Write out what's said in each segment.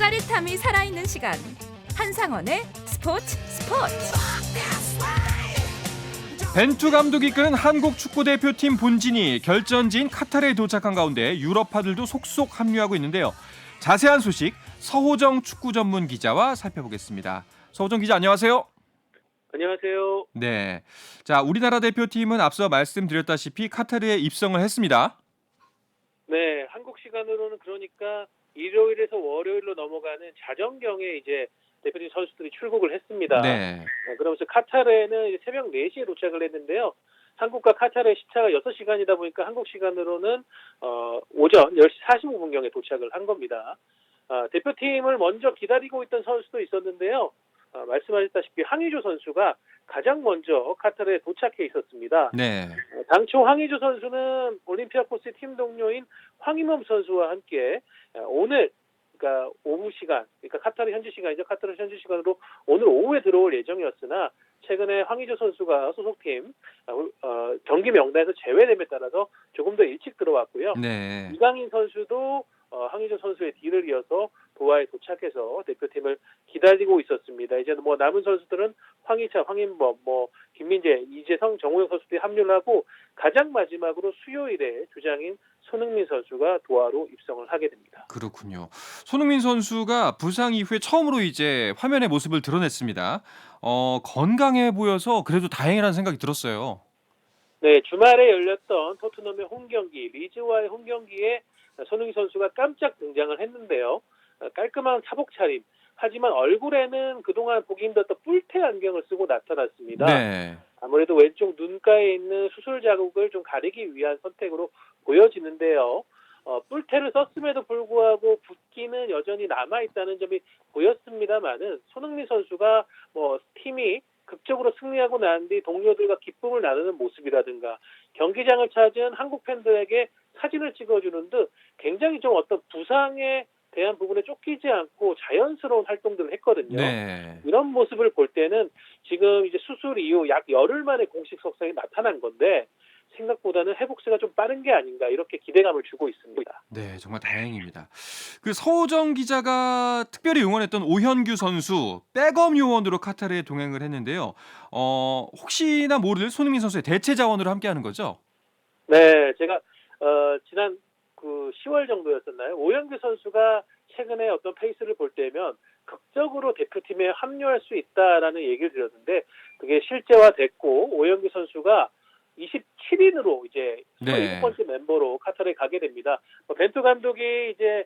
짜릿함이 살아있는 시간 한상원의 스포츠. 벤투 감독이 이끄는 한국 축구대표팀 본진이 결전지인 카타르에 도착한 가운데 유럽파들도 속속 합류하고 있는데요. 자세한 소식 서호정 축구 전문 기자와 살펴보겠습니다. 서호정 기자 안녕하세요. 안녕하세요. 네, 자 우리나라 대표팀은 앞서 말씀드렸다시피 카타르에 입성을 했습니다. 네, 한국 시간으로는 그러니까 일요일에서 월요일로 넘어가는 자정경에 이제 대표팀 선수들이 출국을 했습니다. 네, 그러면서 카타르에는 이제 새벽 4시에 도착을 했는데요. 한국과 카타르의 시차가 6시간이다 보니까 한국 시간으로는 오전 10시 45분경에 도착을 한 겁니다. 대표팀을 먼저 기다리고 있던 선수도 있었는데요. 말씀하셨다시피 황의조 선수가 가장 먼저 카타르에 도착해 있었습니다. 네, 당초 황의조 선수는 올림피아코스의 팀 동료인 황희범 선수와 함께 오늘 그러니까 오후 시간, 그러니까 카타르 현지 시간이죠. 카타르 현지 시간으로 오늘 오후에 들어올 예정이었으나 최근에 황의조 선수가 소속팀 경기 명단에서 제외됨에 따라서 조금 더 일찍 들어왔고요. 네. 이강인 선수도 황의조 선수의 뒤를 이어서 도하에 도착해서 대표팀을 기다리고 있었습니다. 이제 뭐 남은 선수들은 황희차, 황인범, 김민재, 이재성, 정우영 선수들이 합류를 하고 가장 마지막으로 수요일에 주장인 손흥민 선수가 도하로 입성을 하게 됩니다. 그렇군요. 손흥민 선수가 부상 이후에 처음으로 이제 화면의 모습을 드러냈습니다. 건강해 보여서 그래도 다행이라는 생각이 들었어요. 네, 주말에 열렸던 토트넘의 홈경기, 리즈와의 홈경기에 손흥민 선수가 깜짝 등장을 했는데요. 깔끔한 사복 차림. 하지만 얼굴에는 그동안 보기 힘들었던 뿔테 안경을 쓰고 나타났습니다. 네. 아무래도 왼쪽 눈가에 있는 수술 자국을 좀 가리기 위한 선택으로 보여지는데요. 뿔테를 썼음에도 불구하고 붓기는 여전히 남아있다는 점이 보였습니다만은 손흥민 선수가 팀이 극적으로 승리하고 난 뒤 동료들과 기쁨을 나누는 모습이라든가 경기장을 찾은 한국 팬들에게 사진을 찍어주는 듯 굉장히 좀 어떤 부상에 대한 부분에 쫓기지 않고 자연스러운 활동들을 했거든요. 네. 이런 모습을 볼 때는 지금 이제 수술 이후 약 열흘 만에 공식 석상이 나타난 건데 생각보다는 회복세가 좀 빠른 게 아닌가 이렇게 기대감을 주고 있습니다. 네, 정말 다행입니다. 그 서호정 기자가 특별히 응원했던 오현규 선수 백업 요원으로 카타르에 동행을 했는데요. 혹시나 모를 손흥민 선수의 대체 자원으로 함께하는 거죠? 네, 제가 지난 10월 정도였었나요? 오현규 선수가 최근에 어떤 페이스를 볼 때면 극적으로 대표팀에 합류할 수 있다라는 얘기를 드렸는데 그게 실제화됐고 오현규 선수가 27인으로 이제 27번째 멤버로 카타르에 가게 됩니다. 벤투 감독이 이제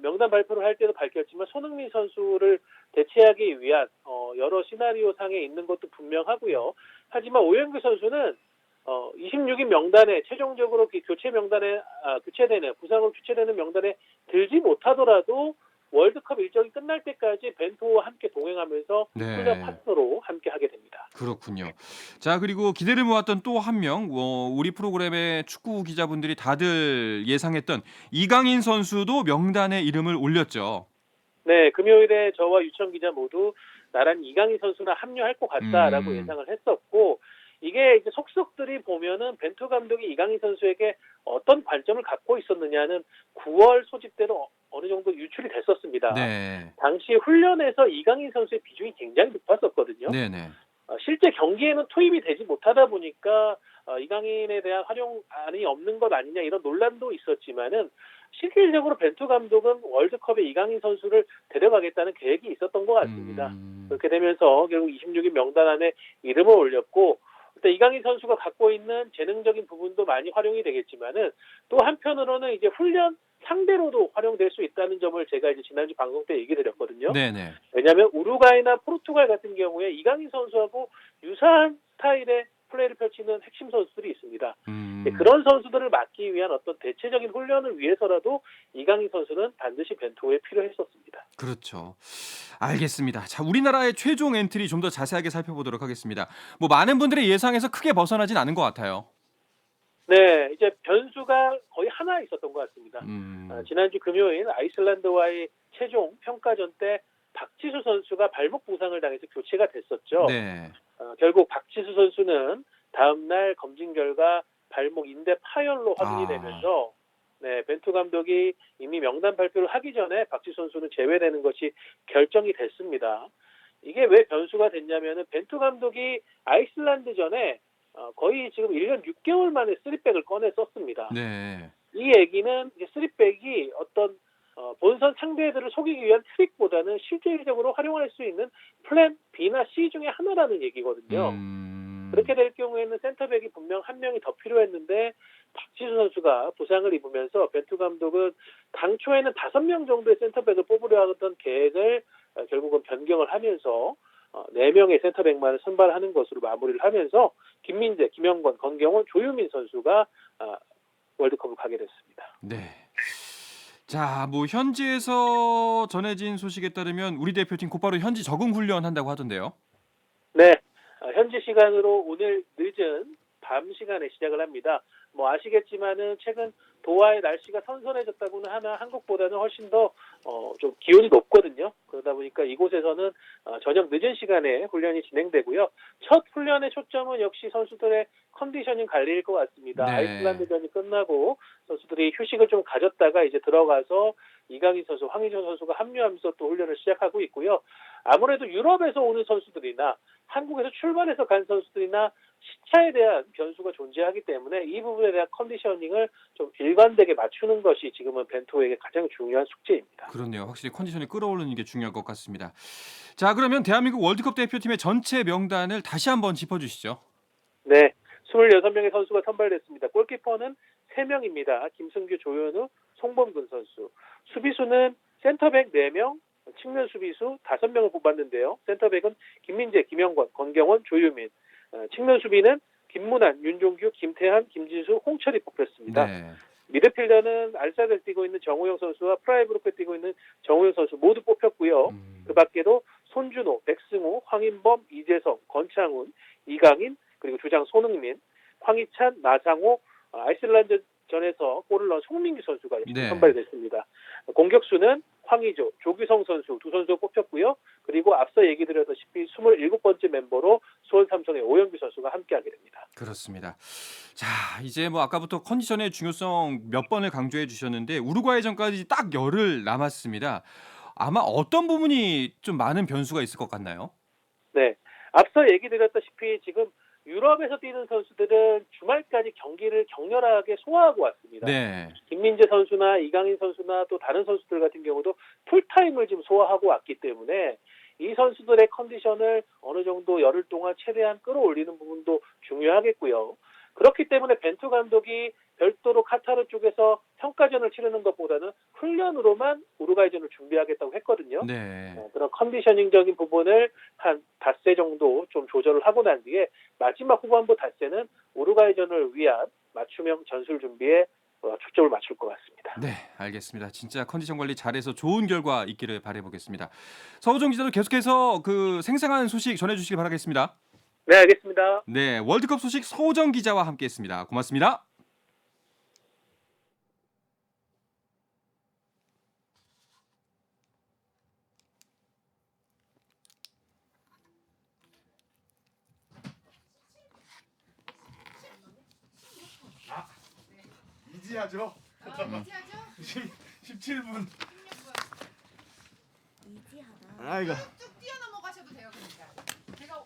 명단 발표를 할 때도 밝혔지만 손흥민 선수를 대체하기 위한 여러 시나리오 상에 있는 것도 분명하고요. 하지만 오현규 선수는 26인 명단에 최종적으로 교체 명단에 교체되는 부상으로 교체되는 명단에 들지 못하더라도 월드컵 일정이 끝날 때까지 벤투와 함께 동행하면서 훈련 파트너로 함께 하게 됩니다. 그렇군요. 자, 그리고 기대를 모았던 또 한 명, 우리 프로그램의 축구 기자분들이 다들 예상했던 이강인 선수도 명단에 이름을 올렸죠. 네, 금요일에 저와 유청 기자 모두 나란히 이강인 선수나 합류할 것 같다라고 예상을 했었고 이게 이제 속속들이 보면은 벤투 감독이 이강인 선수에게 어떤 관점을 갖고 있었느냐는 9월 소집대로 어느 정도 유출이 됐었습니다. 네. 당시 훈련에서 이강인 선수의 비중이 굉장히 높았었거든요. 네네. 실제 경기에는 투입이 되지 못하다 보니까 이강인에 대한 활용안이 없는 것 아니냐 이런 논란도 있었지만은 실질적으로 벤투 감독은 월드컵에 이강인 선수를 데려가겠다는 계획이 있었던 것 같습니다. 그렇게 되면서 결국 26인 명단 안에 이름을 올렸고 이강인 선수가 갖고 있는 재능적인 부분도 많이 활용이 되겠지만은 또 한편으로는 이제 훈련 상대로도 활용될 수 있다는 점을 제가 이제 지난주 방송 때 얘기 드렸거든요. 네네. 왜냐하면 우루과이나 포르투갈 같은 경우에 이강인 선수하고 유사한 스타일의 플레이를 펼치는 핵심 선수들이 있습니다. 그런 선수들을 막기 위한 어떤 대체적인 훈련을 위해서라도 이강인 선수는 반드시 벤투에 필요했었습니다. 그렇죠. 알겠습니다. 자, 우리나라의 최종 엔트리 좀 더 자세하게 살펴보도록 하겠습니다. 많은 분들의 예상에서 크게 벗어나진 않은 것 같아요. 네, 이제 변수가 거의 하나 있었던 것 같습니다. 지난주 금요일 아이슬란드와의 최종 평가전 때 박지수 선수가 발목 부상을 당해서 교체가 됐었죠. 네. 결국 박지수 선수는 다음 날 검진 결과 발목 인대 파열로 확인이 되면서 네, 벤투 감독이 이미 명단 발표를 하기 전에 박지 선수는 제외되는 것이 결정이 됐습니다. 이게 왜 변수가 됐냐면은 벤투 감독이 아이슬란드전에 거의 지금 1년 6개월 만에 3백을 꺼내 썼습니다. 네. 이 얘기는 이제 3백이 어떤 본선 상대들을 속이기 위한 트릭보다는 실질적으로 활용할 수 있는 플랜 B나 C 중에 하나라는 얘기거든요. 그렇게 될 경우에는 센터백이 분명 한 명이 더 필요했는데 박지수 선수가 부상을 입으면서 벤투 감독은 당초에는 5명 정도의 센터백을 뽑으려 하던 계획을 결국은 변경을 하면서 4명의 센터백만을 선발하는 것으로 마무리를 하면서 김민재, 김영권, 권경원, 조유민 선수가 월드컵을 가게 됐습니다. 네. 자, 뭐 현지에서 전해진 소식에 따르면 우리 대표팀 곧바로 현지 적응 훈련한다고 하던데요. 네, 현지 시간으로 오늘 늦은 밤 시간에 시작을 합니다. 뭐 아시겠지만은 최근 도하의 날씨가 선선해졌다고는 하나 한국보다는 훨씬 더 좀 기온이 높거든요. 그러다 보니까 이곳에서는 저녁 늦은 시간에 훈련이 진행되고요. 첫 훈련의 초점은 역시 선수들의 컨디셔닝 관리일 것 같습니다. 네. 아이슬란드전이 끝나고 선수들이 휴식을 좀 가졌다가 이제 들어가서 이강인 선수, 황희찬 선수가 합류하면서 또 훈련을 시작하고 있고요. 아무래도 유럽에서 오는 선수들이나 한국에서 출발해서 간 선수들이나 시차에 대한 변수가 존재하기 때문에 이 부분에 대한 컨디셔닝을 좀 일관되게 맞추는 것이 지금은 벤투에게 가장 중요한 숙제입니다. 그렇네요. 확실히 컨디션이 끌어올리는 게 중요할 것 같습니다. 자, 그러면 대한민국 월드컵 대표팀의 전체 명단을 다시 한번 짚어주시죠. 네, 26명의 선수가 선발됐습니다. 골키퍼는 3명입니다. 김승규, 조현우, 송범근 선수. 수비수는 센터백 4명, 측면 수비수 5명을 뽑았는데요. 센터백은 김민재, 김영권, 권경원, 조유민. 측면 수비는 김문환, 윤종규, 김태한, 김진수, 홍철이 뽑혔습니다. 네. 미드필더는 알싸를 뛰고 있는 정우영 선수와 프라이브로크 뛰고 있는 정우영 선수 모두 뽑혔고요. 그 밖에도 손준호, 백승호, 황인범, 이재성, 권창훈, 이강인, 그리고 주장 손흥민, 황희찬, 나상호, 아이슬란드 전에서 골을 넣은 송민규 선수가 네. 선발이 됐습니다. 공격수는 황의조, 조규성 선수 두 선수가 뽑혔고요. 그리고 앞서 얘기 드렸다시피 27번째 멤버로 수원 삼성의 오영규 선수가 함께하게 됩니다. 그렇습니다. 자, 이제 뭐 아까부터 컨디션의 중요성 몇 번을 강조해 주셨는데 우루과이전까지 딱 열흘 남았습니다. 아마 어떤 부분이 좀 많은 변수가 있을 것 같나요? 네, 앞서 얘기 드렸다시피 지금 유럽에서 뛰는 선수들은 주말까지 경기를 격렬하게 소화하고 왔습니다. 네. 김민재 선수나 이강인 선수나 또 다른 선수들 같은 경우도 풀타임을 지금 소화하고 왔기 때문에 이 선수들의 컨디션을 어느 정도 열흘 동안 최대한 끌어올리는 부분도 중요하겠고요. 그렇기 때문에 벤투 감독이 별도로 카타르 쪽에서 평가전을 치르는 것보다는 훈련으로만 우루과이전을 준비하겠다고 했거든요. 네. 그런 컨디셔닝적인 부분을 한 닷새 정도 좀 조절을 하고 난 뒤에 마지막 후반부 닷새는 우루과이전을 위한 맞춤형 전술 준비에 초점을 맞출 것 같습니다. 네, 알겠습니다. 진짜 컨디션 관리 잘해서 좋은 결과 있기를 바라보겠습니다. 서우정 기자도 계속해서 그 생생한 소식 전해주시기 바라겠습니다. 네, 알겠습니다. 네, 월드컵 소식 서우정 기자와 함께했습니다. 고맙습니다. 이지하죠? 이지하죠? 17분. 이지하다. 아 이거 쭉 뛰어넘어가셔도 돼요, 그러니까. 제가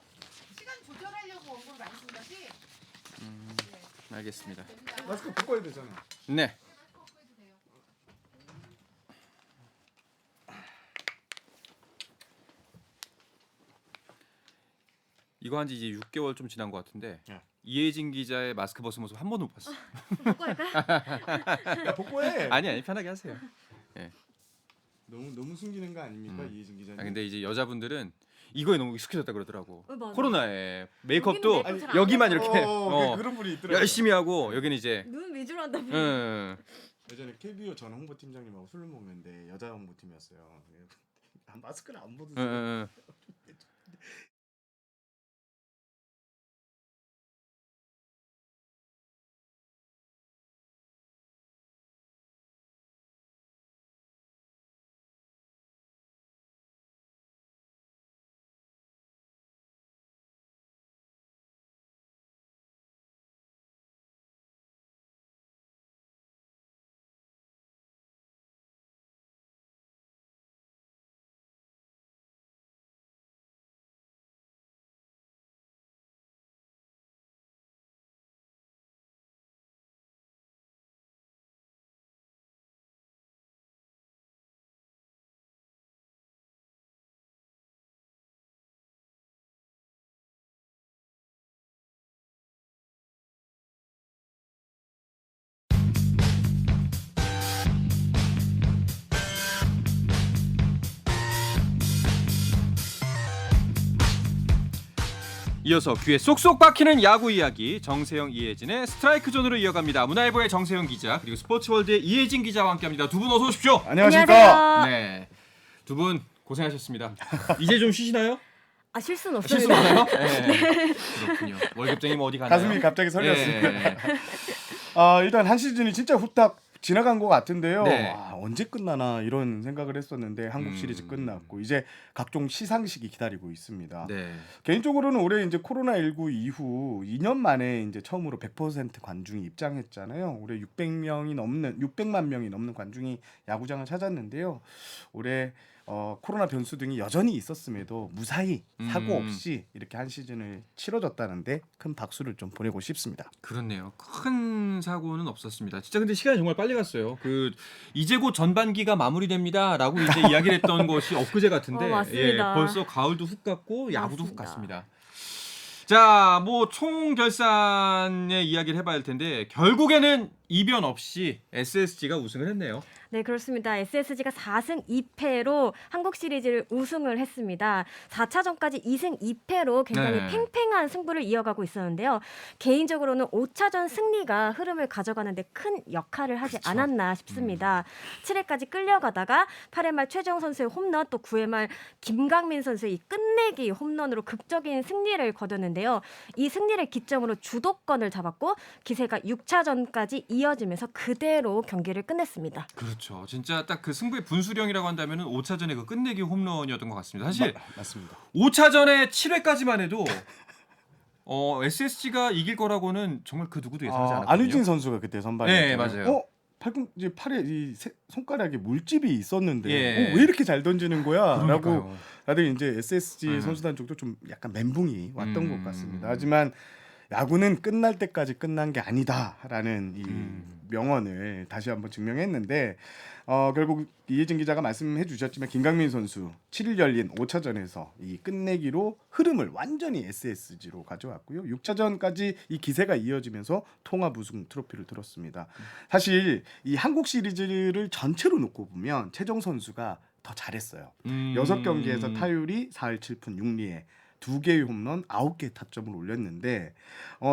시간 조절하려고 원고를 많이 쓴 거지. 알겠습니다. 마스크 바꿔야 되잖아. 네. 해도 돼요. 이거 한지 이제 6개월 좀 지난 것 같은데 네. 이혜진 기자의 마스크 벗은 모습 한 번도 못 봤어. 야 복고해. 아니 편하게 하세요. 너무 숨기는 거 아닙니까 이혜진 기자님? 아, 근데 이제 여자분들은 이거에 너무 익숙해졌다 그러더라고. 맞아. 코로나에 메이크업도 여기는 메이크업 잘안 여기만 하고. 이렇게 그런 분이 있더라고요. 열심히 하고 여기는 이제 눈 위주로 한다. 예전에 KBO 전 홍보팀장님하고 술을 먹는데 여자 홍보팀이었어요. 마스크를 안 벗으세요. 이어서 귀에 쏙쏙 박히는 야구 이야기 정세영 이혜진의 스트라이크 존으로 이어갑니다. 문화일보의 정세영 기자 그리고 스포츠월드의 이혜진 기자와 함께합니다. 두 분 어서 오십시오. 안녕하십니까. 네, 두 분 고생하셨습니다. 이제 좀 쉬시나요? 아, 실수는 실수 없습니다. 없나요? 네. 그렇군요. 월급쟁이 뭐 어디 가나요? 가슴이 갑자기 설렸습니다. 네. 일단 한 시즌이 진짜 후딱 지나간 것 같은데요. 네. 언제 끝나나 이런 생각을 했었는데 한국 음. 시리즈 끝났고 이제 각종 시상식이 기다리고 있습니다. 네. 개인적으로는 올해 이제 코로나19 이후 2년 만에 이제 처음으로 100% 관중이 입장했잖아요. 올해 600만 명이 넘는 관중이 야구장을 찾았는데요. 올해 코로나 변수 등이 여전히 있었음에도 무사히 사고 없이 이렇게 한 시즌을 치러졌다는데 큰 박수를 좀 보내고 싶습니다. 그렇네요. 큰 사고는 없었습니다. 진짜 근데 시간이 정말 빨리 갔어요. 이제 곧 전반기가 마무리됩니다라고 이제 이야기를 했던 것이 엊그제 같은데 맞습니다. 벌써 가을도 훅 갔고 야구도 훅 맞습니다. 갔습니다. 자, 뭐 총 결산의 이야기를 해봐야 할 텐데 결국에는 이변 없이 SSG가 우승을 했네요. 네, 그렇습니다. SSG가 4승 2패로 한국 시리즈를 우승을 했습니다. 4차전까지 2승 2패로 굉장히 네. 팽팽한 승부를 이어가고 있었는데요. 개인적으로는 5차전 승리가 흐름을 가져가는데 큰 역할을 하지 그쵸. 않았나 싶습니다. 7회까지 끌려가다가 8회 말 최정 선수의 홈런 또 9회 말 김강민 선수의 이 끝내기 홈런으로 극적인 승리를 거뒀는데요. 이 승리를 기점으로 주도권을 잡았고 기세가 6차전까지 이어지면서 그대로 경기를 끝냈습니다. 그렇죠. 진짜 딱 그 승부의 분수령이라고 한다면은 5차전의 그 끝내기 홈런이었던 것 같습니다. 사실 맞습니다. 5차전에 7회까지만 해도 SSG가 이길 거라고는 정말 그 누구도 예상하지 않았거든요. 안유진 선수가 그때 선발이었죠. 네, 맞아요. 팔꿈치 팔에 이 손가락에 물집이 있었는데 예. 왜 이렇게 잘 던지는 거야? 라고 그러니까요. 다들 이제 SSG 네. 선수단 쪽도 좀 약간 멘붕이 왔던 것 같습니다. 음. 하지만 야구는 끝날 때까지 끝난 게 아니다라는 이 명언을 다시 한번 증명했는데 결국 이혜진 기자가 말씀해 주셨지만 김강민 선수 7일 열린 5차전에서 이 끝내기로 흐름을 완전히 SSG로 가져왔고요. 6차전까지 이 기세가 이어지면서 통합 우승 트로피를 들었습니다. 사실 이 한국 시리즈를 전체로 놓고 보면 최정 선수가 더 잘했어요. 6경기에서 타율이 4할 7푼 6리에 2개의 홈런, 9개의 타점을 올렸는데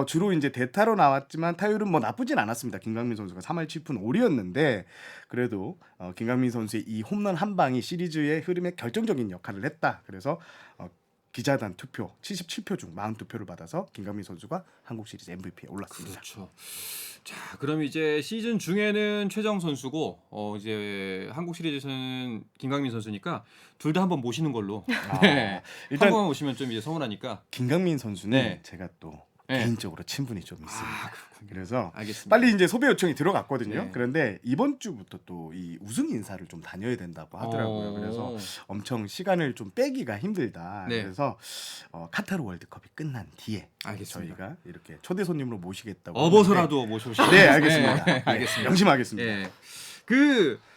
주로 이제 대타로 나왔지만 타율은 뭐 나쁘진 않았습니다. 김강민 선수가 3할 7푼 5리였는데 그래도 김강민 선수의 이 홈런 한 방이 시리즈의 흐름에 결정적인 역할을 했다. 그래서 기자단 투표 77표 중 42표를 받아서 김강민 선수가 한국 시리즈 MVP에 올랐습니다. 그렇죠. 자, 그럼 이제 시즌 중에는 최정 선수고 이제 한국 시리즈에서는 김강민 선수니까 둘 다 한번 모시는 걸로. 네. 일단 한번 오시면 좀 이제 서운하니까. 김강민 선수는 네. 제가 또 네. 개인적으로 친분이 좀 있습니다. 그래서 알겠습니다. 빨리 이제 소배 요청이 들어갔거든요. 네. 그런데 이번 주부터 또 이 우승 인사를 좀 다녀야 된다고 하더라고요. 그래서 엄청 시간을 좀 빼기가 힘들다. 네. 그래서 카타르 월드컵이 끝난 뒤에 알겠습니다. 저희가 이렇게 초대 손님으로 모시겠다고. 업어서라도 모셔오시죠. 네, 알겠습니다. 네, 알겠습니다. 명심하겠습니다. 예.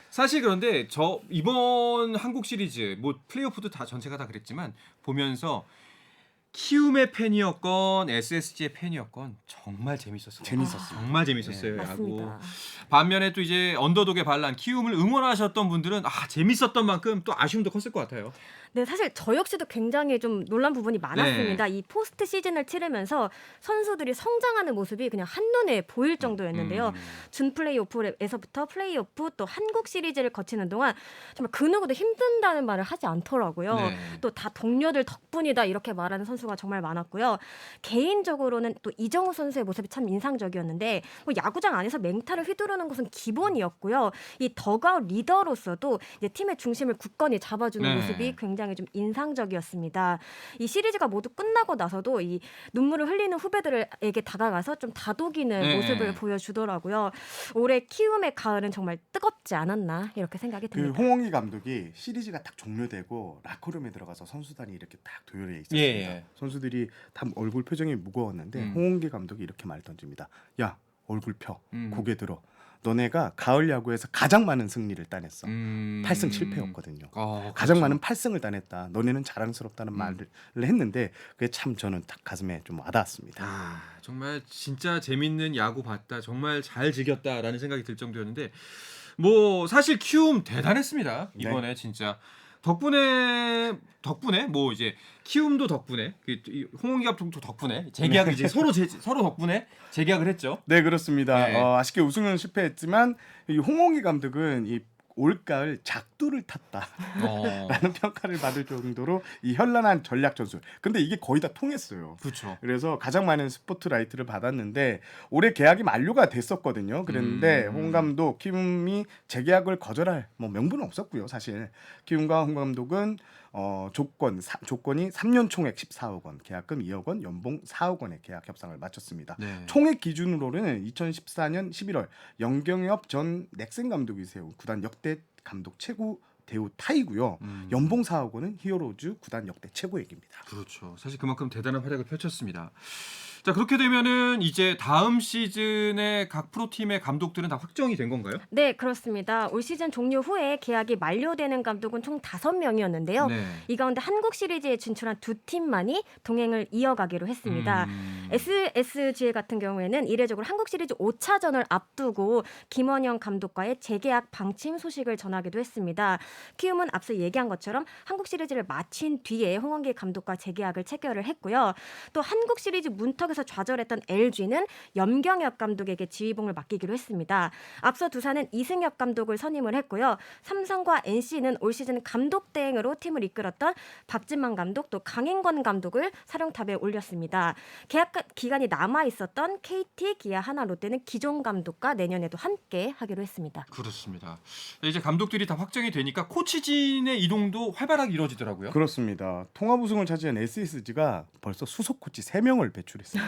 사실 그런데 저 이번 한국 시리즈 뭐 플레이오프도 다 전체가 다 그랬지만 보면서 키움의 팬이었건 SSG의 팬이었건 정말 재밌었어요. 정말 재밌었어요. 네. 야구. 맞습니다. 반면에 또 이제 언더독의 반란 키움을 응원하셨던 분들은 재밌었던 만큼 또 아쉬움도 컸을 것 같아요. 네, 사실 저 역시도 굉장히 좀 놀란 부분이 많았습니다. 이 포스트 시즌을 치르면서 선수들이 성장하는 모습이 그냥 한눈에 보일 정도였는데요. 준 플레이오프에서부터 플레이오프 또 한국 시리즈를 거치는 동안 정말 그 누구도 힘든다는 말을 하지 않더라고요. 네. 또 다 동료들 덕분이다 이렇게 말하는 선수가 정말 많았고요. 개인적으로는 또 이정우 선수의 모습이 참 인상적이었는데 뭐 야구장 안에서 맹타를 휘두르는 것은 기본이었고요. 이 더가웃 리더로서도 이제 팀의 중심을 굳건히 잡아주는 네. 모습이 굉장히 좀 인상적이었습니다. 이 시리즈가 모두 끝나고 나서도 이 눈물을 흘리는 후배들에게 다가가서 좀 다독이는 네. 모습을 보여주더라고요. 올해 키움의 가을은 정말 뜨겁지 않았나 이렇게 생각이 그 듭니다. 홍홍기 감독이 시리즈가 딱 종료되고 라커룸에 들어가서 선수단이 이렇게 딱 도열해 있었습니다. 예. 선수들이 다 얼굴 표정이 무거웠는데 홍홍기 감독이 이렇게 말 던집니다. 야, 얼굴 펴. 고개 들어. 너네가 가을 야구에서 가장 많은 승리를 따냈어. 8승 7패였거든요. 가장 그렇죠. 많은 8승을 따냈다. 너네는 자랑스럽다는 말을 했는데 그게 참 저는 딱 가슴에 좀 와닿았습니다. 정말 진짜 재밌는 야구 봤다. 정말 잘 즐겼다라는 생각이 들 정도였는데 뭐 사실 키움 대단했습니다. 이번에 진짜 덕분에 뭐 이제 키움도 덕분에 이 홍원기 감독도 덕분에 재계약을 이제 서로 덕분에 재계약을 했죠. 네, 그렇습니다. 네. 아쉽게 우승은 실패했지만 이 홍홍기 감독은 이 올가을 작두를 탔다라는 평가를 받을 정도로 이 현란한 전략 전술. 근데 이게 거의 다 통했어요. 그렇죠. 그래서 가장 많은 스포트라이트를 받았는데 올해 계약이 만료가 됐었거든요. 그랬는데 홍 감독 키움이 재계약을 거절할 뭐 명분은 없었고요. 사실 키움과 홍 감독은 조건이 3년 총액 14억 원, 계약금 2억 원, 연봉 4억 원의 계약 협상을 마쳤습니다. 네. 총액 기준으로는 2014년 11월 영경엽 전 넥센 감독이 세운 구단 역대 감독 최고 대우 타이고요. 연봉 4억 원은 히어로즈 구단 역대 최고액입니다. 그렇죠. 사실 그만큼 대단한 활약을 펼쳤습니다. 자, 그렇게 되면은 이제 다음 시즌에 각 프로팀의 감독들은 다 확정이 된 건가요? 네, 그렇습니다. 올 시즌 종료 후에 계약이 만료되는 감독은 총 5명이었는데요. 네. 이 가운데 한국 시리즈에 진출한 두 팀만이 동행을 이어가기로 했습니다. SSG 같은 경우에는 이례적으로 한국 시리즈 5차전을 앞두고 김원영 감독과의 재계약 방침 소식을 전하기도 했습니다. 키움은 앞서 얘기한 것처럼 한국 시리즈를 마친 뒤에 홍원기 감독과 재계약을 체결을 했고요. 또 한국 시리즈 문턱에서 좌절했던 LG는 염경엽 감독에게 지휘봉을 맡기기로 했습니다. 앞서 두산은 이승엽 감독을 선임을 했고요. 삼성과 NC는 올 시즌 감독 대행으로 팀을 이끌었던 박진만 감독 또 강인권 감독을 사령탑에 올렸습니다. 계약 기간이 남아 있었던 KT, 기아, 하나, 롯데는 기존 감독과 내년에도 함께 하기로 했습니다. 그렇습니다. 이제 감독들이 다 확정이 되니까 코치진의 이동도 활발하게 이루어지더라고요. 그렇습니다. 통합 우승을 차지한 SSG가 벌써 수석 코치 3명을 배출했습니다.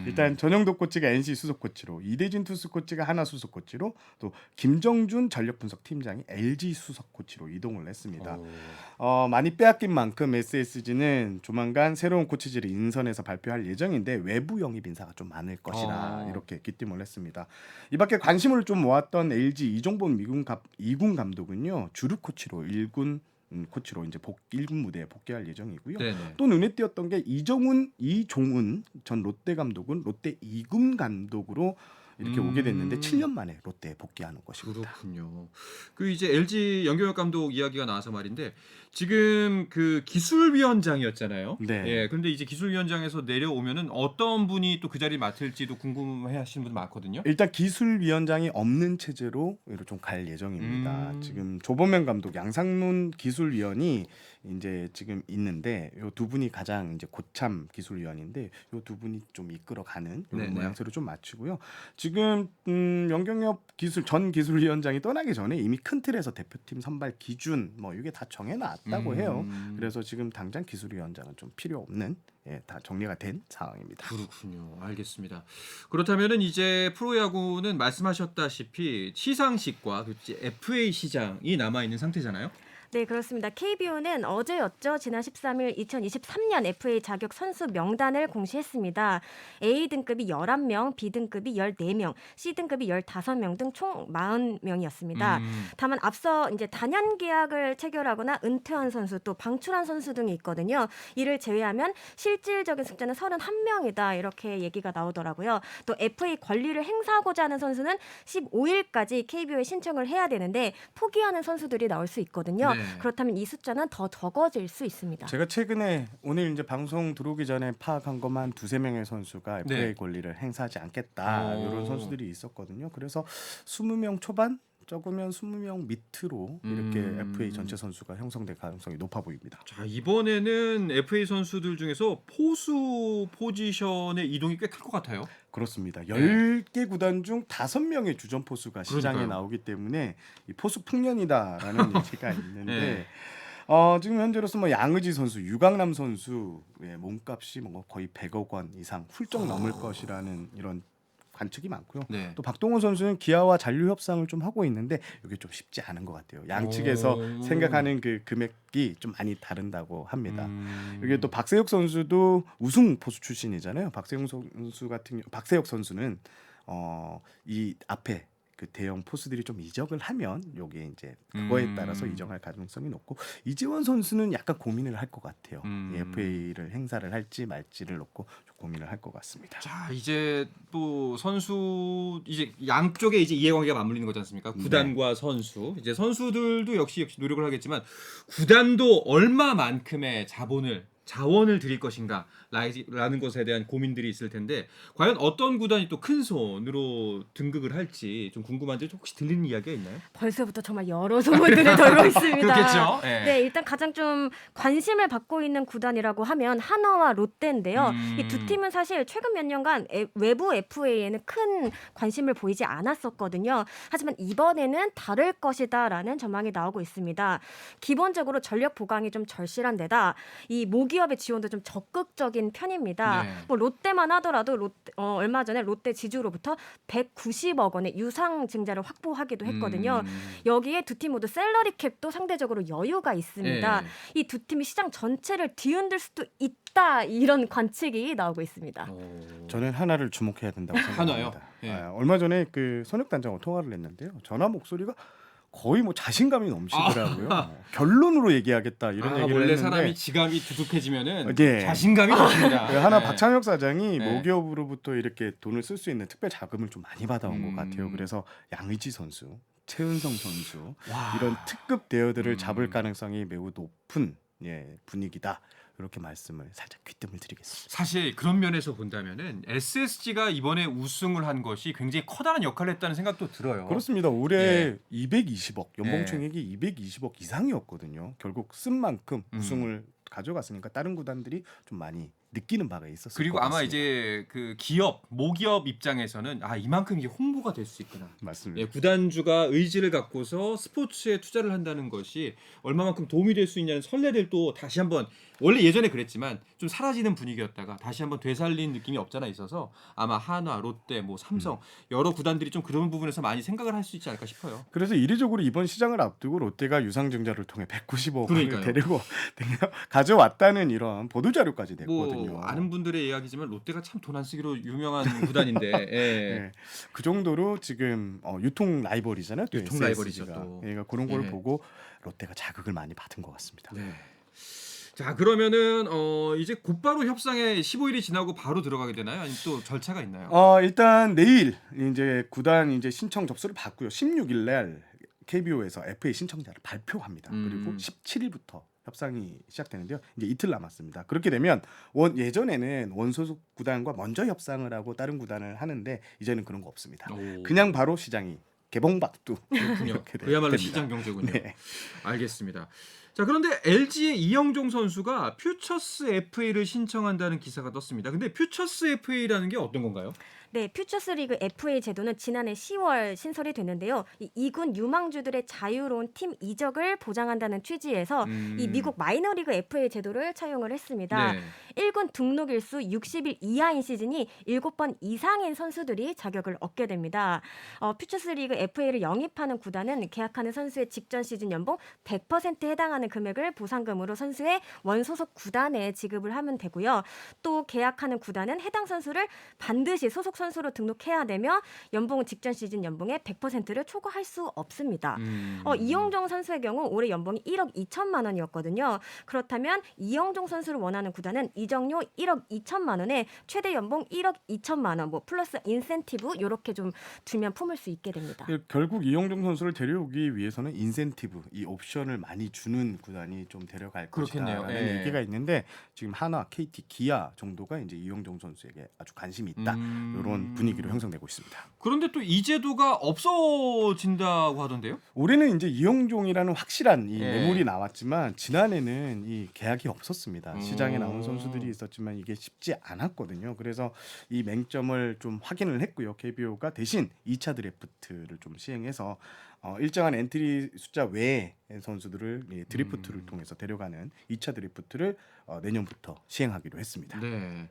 일단 전영덕 코치가 NC 수석 코치로, 이대진 투수 코치가 하나 수석 코치로, 또 김정준 전력 분석 팀장이 LG 수석 코치로 이동을 했습니다. 많이 빼앗긴 만큼 SSG는 조만간 새로운 코치진을 인선해서 발표할 예정인데 외부 영입 인사가 좀 많을 것이라 이렇게 기대을 했습니다. 이밖에 관심을 좀 모았던 LG 이종범 2군 감독은요, 주루 코치로 1군 코치로 이제 1군 무대에 복귀할 예정이고요. 네네. 또 눈에 띄었던 게 이종훈 전 롯데 감독은 롯데 2군 감독으로 이렇게 오게 됐는데 7년 만에 롯데에 복귀하는 것입니다. 그렇군요. 그 이제 LG 연경엽 감독 이야기가 나와서 말인데 지금 그 기술위원장이었잖아요. 네. 예. 그런데 이제 기술위원장에서 내려오면은 어떤 분이 또 그 자리 맡을지도 궁금해하시는 분 많거든요. 일단 기술위원장이 없는 체제로 좀 갈 예정입니다. 지금 조범현 감독, 양상문 기술위원이 이제 지금 있는데 요 두 분이 가장 이제 고참 기술위원인데 요 두 분이 좀 이끌어가는 이런 모양새로 좀 맞추고요. 지금 연경엽 전 기술위원장이 떠나기 전에 이미 큰 틀에서 대표팀 선발 기준 뭐 이게 다 정해놨다고 해요. 그래서 지금 당장 기술위원장은 좀 필요 없는 다 정리가 된 상황입니다. 그렇군요. 알겠습니다. 그렇다면은 이제 프로야구는 말씀하셨다시피 시상식과 FA 시장이 남아 있는 상태잖아요. 네, 그렇습니다. KBO는 어제였죠. 지난 13일 2023년 FA 자격 선수 명단을 공시했습니다. A등급이 11명, B등급이 14명, C등급이 15명 등 총 40명이었습니다. 다만 앞서 이제 단연 계약을 체결하거나 은퇴한 선수 또 방출한 선수 등이 있거든요. 이를 제외하면 실질적인 숫자는 31명이다. 이렇게 얘기가 나오더라고요. 또 FA 권리를 행사하고자 하는 선수는 15일까지 KBO에 신청을 해야 되는데 포기하는 선수들이 나올 수 있거든요. 네. 그렇다면 이 숫자는 더 적어질 수 있습니다. 제가 최근에 오늘 이제 방송 들어오기 전에 파악한 것만 2-3명의 선수가 FA 네. 권리를 행사하지 않겠다 이런 선수들이 있었거든요. 그래서 20명 초반 적으면 20명 밑으로 이렇게 FA 전체 선수가 형성될 가능성이 높아 보입니다. 자, 이번에는 FA 선수들 중에서 포수 포지션의 이동이 꽤 클 것 같아요. 그렇습니다. 10개 구단 중 5명의 주전 포수가 시장에 그러니까요. 나오기 때문에 이 포수 풍년이다라는 얘기가 있는데 네. 지금 현재로서 뭐 양의지 선수, 유강남 선수의 몸값이 뭐 거의 100억 원 이상 훌쩍 넘을 것이라는 이런 관측이 많고요. 네. 또 박동원 선수는 기아와 잔류 협상을 좀 하고 있는데 이게 좀 쉽지 않은 것 같아요. 양측에서 생각하는 그 금액이 좀 많이 다른다고 합니다. 여기 또 박세혁 선수도 우승 포수 출신이잖아요. 박세혁 선수는 이 앞에 그 대형 포수들이 좀 이적을 하면 요게 이제 그거에 따라서 이적할 가능성이 높고 이재원 선수는 약간 고민을 할 것 같아요. FA를 행사를 할지 말지를 놓고 좀 고민을 할 것 같습니다. 자, 이제 또 선수 이제 양쪽에 이제 이해관계가 맞물리는 거지 않습니까? 구단과 선수. 이제 선수들도 역시 노력을 하겠지만 구단도 얼마만큼의 자원을 드릴 것인가라는 것에 대한 고민들이 있을 텐데 과연 어떤 구단이 또 큰 손으로 등극을 할지 좀 궁금한데 혹시 들리는 이야기가 있나요? 벌써부터 정말 여러 소문들이 돌고 있습니다. 그렇겠죠. 예. 네, 일단 가장 좀 관심을 받고 있는 구단이라고 하면 한화와 롯데인데요. 이 두 팀은 사실 최근 몇 년간 외부 FA에는 큰 관심을 보이지 않았었거든요. 하지만 이번에는 다를 것이다라는 전망이 나오고 있습니다. 기본적으로 전력 보강이 좀 절실한 데다 이 모기업의 지원도 좀 적극적인 편입니다. 네. 뭐 롯데만 하더라도 얼마 전에 롯데 지주로부터 190억 원의 유상 증자를 확보하기도 했거든요. 여기에 두 팀 모두 셀러리 캡도 상대적으로 여유가 있습니다. 예. 이 두 팀이 시장 전체를 뒤흔들 수도 있다 이런 관측이 나오고 있습니다. 저는 하나를 주목해야 된다고 생각합니다. 하나요? 예. 얼마 전에 그 손혁 단장과 통화를 했는데요. 전화 목소리가 거의 뭐 자신감이 넘치더라고요. 결론으로 얘기하겠다 이런 얘기를 원래 했는데 사람이 지감이 두둑해지면은 예. 자신감이 넘칩니다. 그 하나 예. 박찬혁 사장이 네. 모기업으로부터 이렇게 돈을 쓸 수 있는 특별 자금을 좀 많이 받아온 것 음. 같아요. 그래서 양의지 선수, 최은성 선수 와. 이런 특급 대여들을 잡을 가능성이 매우 높은 분위기다. 이렇게 말씀을 살짝 귀뜸을 드리겠습니다. 사실 그런 면에서 본다면은 SSG가 이번에 우승을 한 것이 굉장히 커다란 역할을 했다는 생각도 들어요. 그렇습니다. 올해 예. 220억 연봉 예. 총액이 220억 이상이었거든요. 결국 쓴 만큼 우승을 가져갔으니까 다른 구단들이 좀 많이 느끼는 바가 있었을 그리고 것 아마 같습니다. 이제 그 모기업 입장에서는 이만큼 이게 홍보가 될 수 있구나. 맞습니다. 예, 구단주가 의지를 갖고서 스포츠에 투자를 한다는 것이 얼마만큼 도움이 될 수 있냐는 선례를 또 다시 한번 원래 예전에 그랬지만 좀 사라지는 분위기였다가 다시 한번 되살린 느낌이 없잖아 있어서 아마 한화, 롯데, 뭐 삼성 여러 구단들이 좀 그런 부분에서 많이 생각을 할 수 있지 않을까 싶어요. 그래서 이례적으로 이번 시장을 앞두고 롯데가 유상증자를 통해 195억을 그러니까요. 데리고 가져왔다는 이런 보도 자료까지 냈거든요. 뭐 아는 분들의 이야기지만 롯데가 참 돈 안 쓰기로 유명한 구단인데 예. 네. 그 정도로 지금 유통 라이벌이잖아요. 또 유통 SSG 가. 라이벌이죠, 또. 그러니까 그런 걸 예. 보고 롯데가 자극을 많이 받은 것 같습니다. 네. 자 그러면은 이제 곧바로 협상에 15일이 지나고 바로 들어가게 되나요? 아니면 또 절차가 있나요? 일단 내일 이제 구단 이제 신청 접수를 받고요. 16일 날 KBO에서 FA 신청자를 발표합니다. 그리고 17일부터 협상이 시작되는데요. 이제 이틀 남았습니다. 그렇게 되면 예전에는 원소속 구단과 먼저 협상을 하고 다른 구단을 하는데 이제는 그런 거 없습니다. 오. 그냥 바로 시장이 개봉박두 그렇군요. 이렇게 그야말로 됩니다. 시장 경제군요. 네. 알겠습니다. 자 그런데 LG의 이영종 선수가 퓨처스 FA를 신청한다는 기사가 떴습니다. 근데 퓨처스 FA라는 게 어떤 건가요? 네, 퓨처스리그 FA 제도는 지난해 10월 신설이 됐는데요. 이 2군 유망주들의 자유로운 팀 이적을 보장한다는 취지에서 이 미국 마이너리그 FA 제도를 차용을 했습니다. 네. 1군 등록 일수 60일 이하인 시즌이 7번 이상인 선수들이 자격을 얻게 됩니다. 퓨처스리그 FA를 영입하는 구단은 계약하는 선수의 직전 시즌 연봉 100%에 해당하는 금액을 보상금으로 선수의 원소속 구단에 지급을 하면 되고요. 또 계약하는 구단은 해당 선수를 반드시 소속 선수로 등록해야 되며 연봉은 직전 시즌 연봉의 100%를 초과할 수 없습니다. 이영종 선수의 경우 올해 연봉이 1억 2천만 원이었거든요. 그렇다면 이영종 선수를 원하는 구단은 이적료 1억 2천만 원에 최대 연봉 1억 2천만 원, 뭐 플러스 인센티브 이렇게 좀 두면 품을 수 있게 됩니다. 결국 이영종 선수를 데려오기 위해서는 인센티브, 이 옵션을 많이 주는 구단이 좀 데려갈 그렇겠네요. 것이다라는 예. 얘기가 있는데 지금 한화, KT, 기아 정도가 이제 이영종 선수에게 아주 관심이 있다. 이런 분위기로 형성되고 있습니다. 그런데 또 이 제도가 없어진다고 하던데요? 올해는 이제 이영종이라는 확실한 이 예. 매물이 나왔지만 지난해는 이 계약이 없었습니다. 시장에 나온 선수들이 있었지만 이게 쉽지 않았거든요. 그래서 이 맹점을 좀 확인을 했고요. KBO가 대신 2차 드래프트를 좀 시행해서 일정한 엔트리 숫자 외의 선수들을 드래프트를 통해서 데려가는 2차 드래프트를 내년부터 시행하기로 했습니다. 네.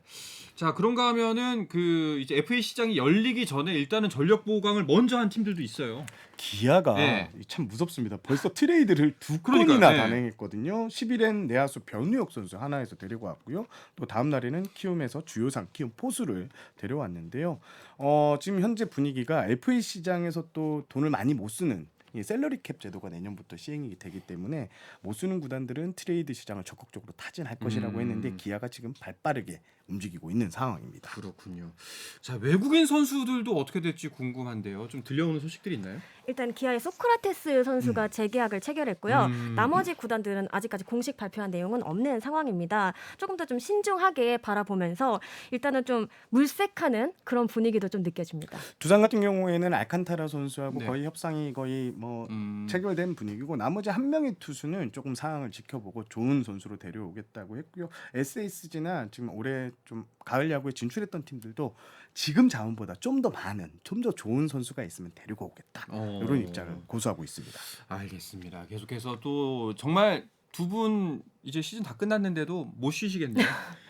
자 그런가 하면은 그 이제 FA 시장이 열리기 전에 일단은 전력 보강을 먼저 한 팀들도 있어요. 기아가 네. 참 무섭습니다. 벌써 트레이드를 두 그러니까요. 건이나 네. 단행했거든요. 10일엔 내야수 변우혁 선수 하나에서 데리고 왔고요. 또 다음 날에는 키움에서 주요상 키움 포수를 데려왔는데요. 지금 현재 분위기가 FA 시장에서 또 돈을 많이 못 쓰는 이 셀러리 캡 제도가 내년부터 시행이 되기 때문에 못 쓰는 구단들은 트레이드 시장을 적극적으로 타진할 것이라고 했는데 기아가 지금 발빠르게 움직이고 있는 상황입니다. 그렇군요. 자, 외국인 선수들도 어떻게 될지 궁금한데요. 좀 들려오는 소식들이 있나요? 일단 기아의 소크라테스 선수가 재계약을 체결했고요. 나머지 구단들은 아직까지 공식 발표한 내용은 없는 상황입니다. 조금 더 좀 신중하게 바라보면서 일단은 좀 물색하는 그런 분위기도 좀 느껴집니다. 두산 같은 경우에는 알칸타라 선수하고 네. 거의 협상이 거의 체결된 분위기고 나머지 한 명의 투수는 조금 상황을 지켜보고 좋은 선수로 데려오겠다고 했고요. SSG나 지금 올해 좀 가을 야구에 진출했던 팀들도 지금 자원보다 좀 더 많은, 좀 더 좋은 선수가 있으면 데리고 오겠다. 이런 입장을 고수하고 있습니다. 알겠습니다. 계속해서 또 정말 두 분 이제 시즌 다 끝났는데도 못 쉬시겠네요.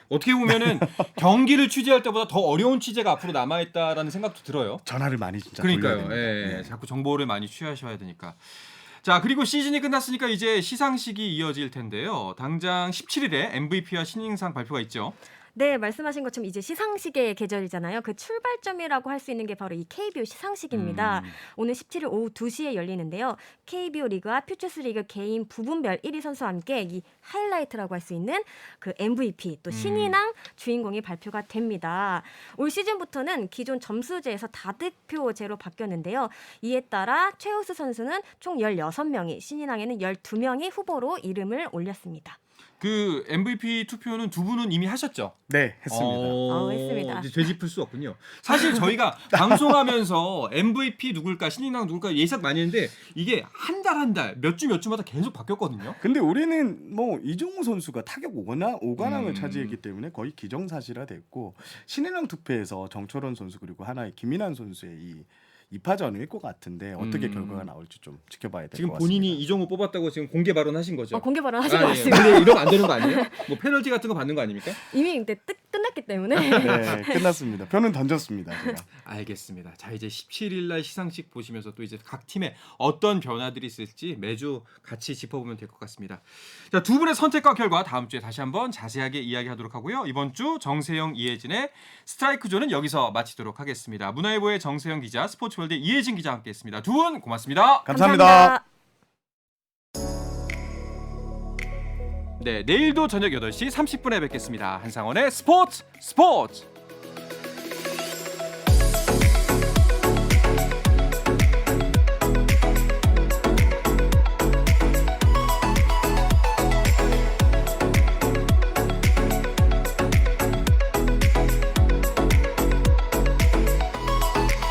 어떻게 보면은 경기를 취재할 때보다 더 어려운 취재가 앞으로 남아있다라는 생각도 들어요. 전화를 많이 진짜 그러니까요. 돌려야 됩니다. 예, 자꾸 정보를 많이 취하셔야 되니까. 자, 그리고 시즌이 끝났으니까 이제 시상식이 이어질 텐데요. 당장 17일에 MVP와 신인상 발표가 있죠. 네, 말씀하신 것처럼 이제 시상식의 계절이잖아요. 그 출발점이라고 할 수 있는 게 바로 이 KBO 시상식입니다. 오늘 17일 오후 2시에 열리는데요. KBO 리그와 퓨처스리그 개인 부분별 1위 선수와 함께 이 하이라이트라고 할 수 있는 그 MVP 또 신인왕 주인공이 발표가 됩니다. 올 시즌부터는 기존 점수제에서 다득표제로 바뀌었는데요. 이에 따라 최우수 선수는 총 16명이, 신인왕에는 12명이 후보로 이름을 올렸습니다. 그 MVP 투표는 두 분은 이미 하셨죠? 네, 했습니다. 했습니다. 이제 되짚을 수 없군요. 사실 저희가 방송하면서 MVP 누굴까, 신인왕 누굴까 예상 많이 했는데 이게 한 달, 몇 주마다 계속 바뀌었거든요. 근데 올해는 뭐 이종우 선수가 타격 5관왕을 차지했기 때문에 거의 기정사실화됐고 신인왕 투표에서 정철원 선수 그리고 하나의 김인환 선수의 이 2파전일 것 같은데 어떻게 결과가 나올지 좀 지켜봐야 될 것 지금 같습니다. 본인이 이정우 뽑았다고 지금 공개 발언하신 거죠? 공개 발언하신 것 예. 같습니다. 근데 이러면 안 되는 거 아니에요? 뭐 페널티 같은 거 받는 거 아닙니까? 이미 근데 끝났기 때문에 네, 끝났습니다. 표는 던졌습니다. 제가. 알겠습니다. 자, 이제 17일 날 시상식 보시면서 또 이제 각 팀에 어떤 변화들이 있을지 매주 같이 짚어보면 될 것 같습니다. 자, 두 분의 선택과 결과 다음 주에 다시 한번 자세하게 이야기하도록 하고요. 이번 주 정세영, 이혜진의 스트라이크 존은 여기서 마치도록 하겠습니다. 문화일보의 정세영 기자, 스포츠월드 이혜진 기자 함께했습니다. 두 분 고맙습니다. 감사합니다. 네, 내일도 저녁 8시 30분에 뵙겠습니다. 한상원의 스포츠.